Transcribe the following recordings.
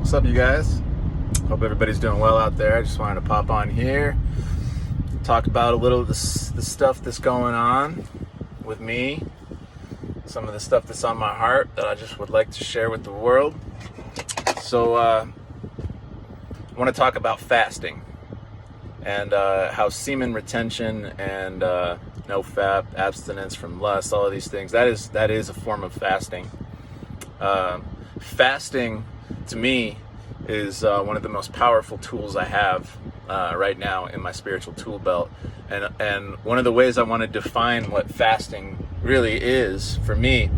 What's up, you guys? Hope everybody's doing well out there. I just wanted to pop on here, talk about a little of the stuff that's going on with me, some of the stuff that's on my heart that I just would like to share with the world. So I want to talk about fasting and how semen retention and no fap, abstinence from lust, all of these things, that is a form of fasting. Fasting, to me, is one of the most powerful tools I have right now in my spiritual tool belt. And one of the ways I want to define what fasting really is for me,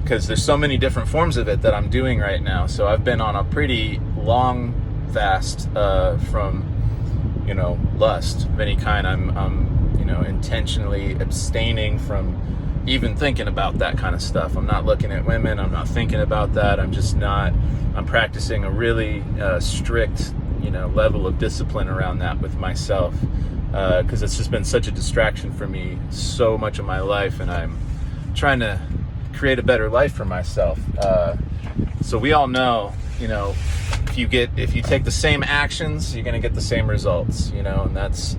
because there's so many different forms of it that I'm doing right now. So I've been on a pretty long fast from, lust of any kind. I'm intentionally abstaining from even thinking about that kind of stuff. I'm not looking at women. I'm not thinking about that. I'm practicing a really strict, level of discipline around that with myself, because it's just been such a distraction for me so much of my life, and I'm trying to create a better life for myself. So we all know, if you take the same actions, you're going to get the same results, and that's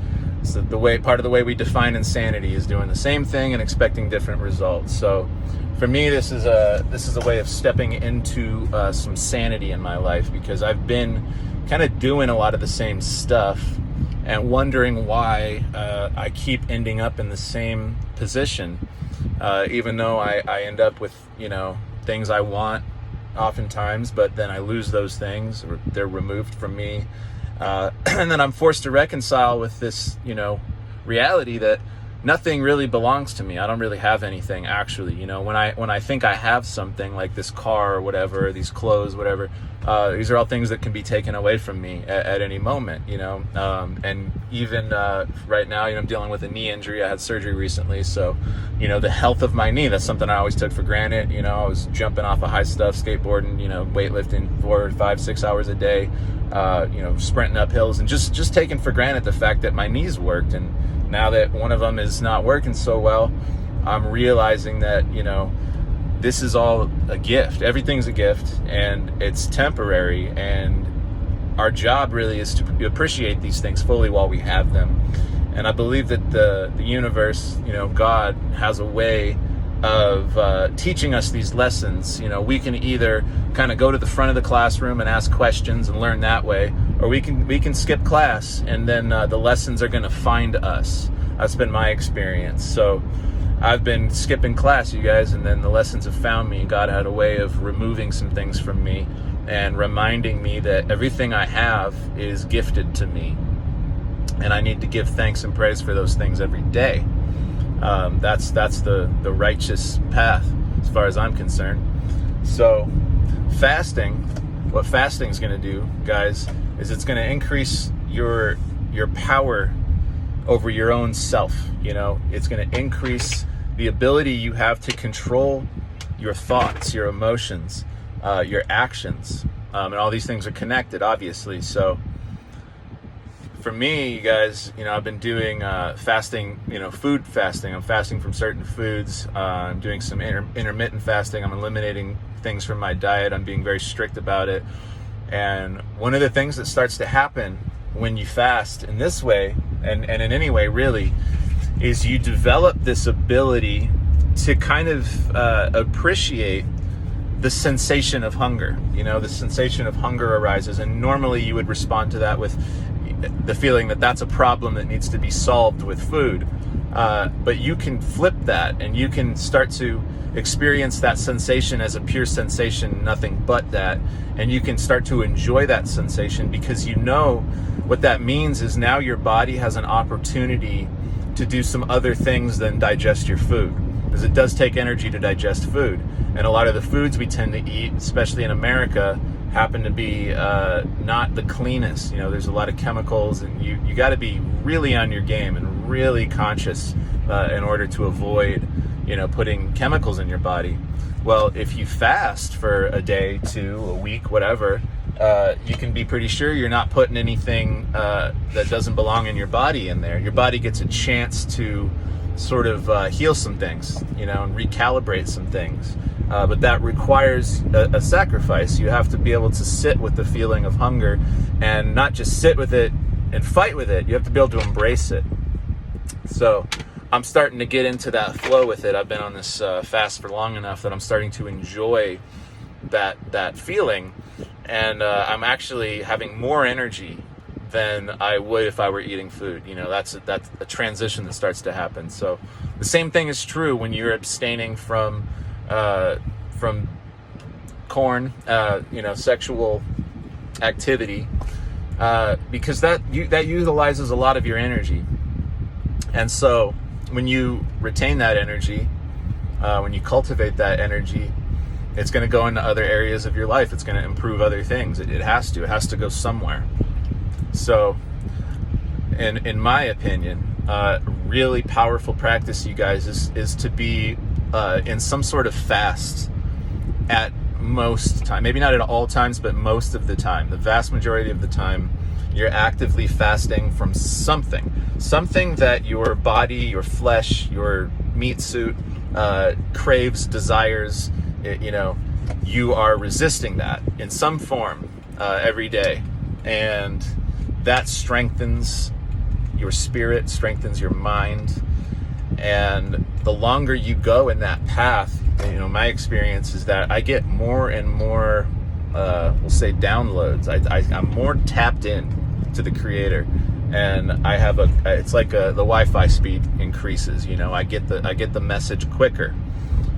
part of the way we define insanity is doing the same thing and expecting different results. So for me, this is a way of stepping into some sanity in my life, because I've been kind of doing a lot of the same stuff and wondering why I keep ending up in the same position, even though I end up with things I want oftentimes, but then I lose those things, or they're removed from me. And then I'm forced to reconcile with this, reality that nothing really belongs to me. I don't really have anything, actually. When I think I have something like this car or whatever, these clothes, whatever, these are all things that can be taken away from me at any moment, and even right now, I'm dealing with a knee injury. I had surgery recently. So, the health of my knee, that's something I always took for granted. I was jumping off of high stuff, skateboarding, weightlifting 4, 5, 6 hours a day, sprinting up hills, and just taking for granted the fact that my knees worked. And now that one of them is not working so well, I'm realizing that, this is all a gift. Everything's a gift, and it's temporary. And our job really is to appreciate these things fully while we have them. And I believe that the universe, God, has a way of teaching us these lessons. We can either kind of go to the front of the classroom and ask questions and learn that way, or we can skip class, and then the lessons are going to find us. That's been my experience. So I've been skipping class, you guys, and then the lessons have found me. God had a way of removing some things from me and reminding me that everything I have is gifted to me, and I need to give thanks and praise for those things every day. That's the righteous path as far as I'm concerned. So what fasting is going to do, guys, is it's going to increase your power over your own self. It's going to increase the ability you have to control your thoughts, your emotions, your actions, and all these things are connected, obviously. So for me, you guys, I've been doing fasting, food fasting. I'm fasting from certain foods. I'm doing some intermittent fasting. I'm eliminating things from my diet. I'm being very strict about it. And one of the things that starts to happen when you fast in this way, and in any way really, is you develop this ability to kind of appreciate the sensation of hunger. The sensation of hunger arises, and normally you would respond to that with the feeling that that's a problem that needs to be solved with food. But you can flip that, and you can start to experience that sensation as a pure sensation, nothing but that. And you can start to enjoy that sensation, because what that means is now your body has an opportunity to do some other things than digest your food, because it does take energy to digest food. And a lot of the foods we tend to eat, especially in America, happen to be not the cleanest. There's a lot of chemicals, and you got to be really on your game and really conscious in order to avoid putting chemicals in your body. Well, if you fast for a day, 2, a week, whatever, you can be pretty sure you're not putting anything that doesn't belong in your body in there. Your body gets a chance to sort of heal some things, you know, and recalibrate some things. But that requires a sacrifice. You have to be able to sit with the feeling of hunger, and not just sit with it and fight with it. You have to be able to embrace it. So I'm starting to get into that flow with it. I've been on this fast for long enough that I'm starting to enjoy that feeling, and I'm actually having more energy than I would if I were eating food. You know, that's a transition that starts to happen. So the same thing is true when you're abstaining from corn, you know, sexual activity, because that utilizes a lot of your energy. And so when you retain that energy, when you cultivate that energy, it's going to go into other areas of your life. It's going to improve other things. It has to go somewhere. So, in my opinion, really powerful practice, you guys, is to be in some sort of fast at most time. Maybe not at all times, but most of the time. The vast majority of the time, you're actively fasting from something that your body, your flesh, your meat suit craves, desires. You know, you are resisting that in some form every day, and that strengthens your spirit, strengthens your mind. And the longer you go in that path, you know, my experience is that I get more and more, we'll say, downloads. I'm more tapped in to the Creator, and I have it's like the Wi-Fi speed increases. You know, I get the message quicker,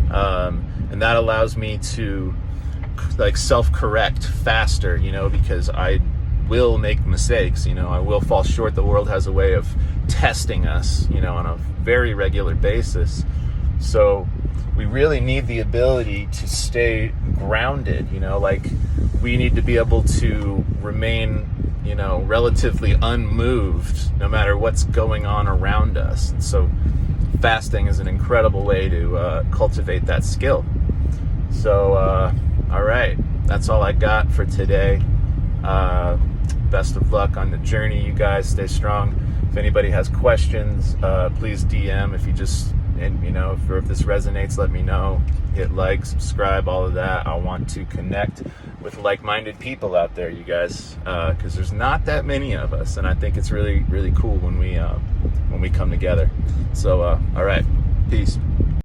and that allows me to like self-correct faster. You know, because I will make mistakes. You know, I will fall short. The world has a way of testing us, you know, on a very regular basis. So we really need the ability to stay grounded. You know, like we need to be able to remain, you know, relatively unmoved no matter what's going on around us. And so fasting is an incredible way to cultivate that skill. So all right, that's all I got for today. Best of luck on the journey, you guys. Stay strong. If anybody has questions, please DM. If you just, and you know, if this resonates, let me know. Hit like, subscribe, all of that. I want to connect with like-minded people out there, you guys, because there's not that many of us, and I think it's really, really cool when we come together. So, all right, peace.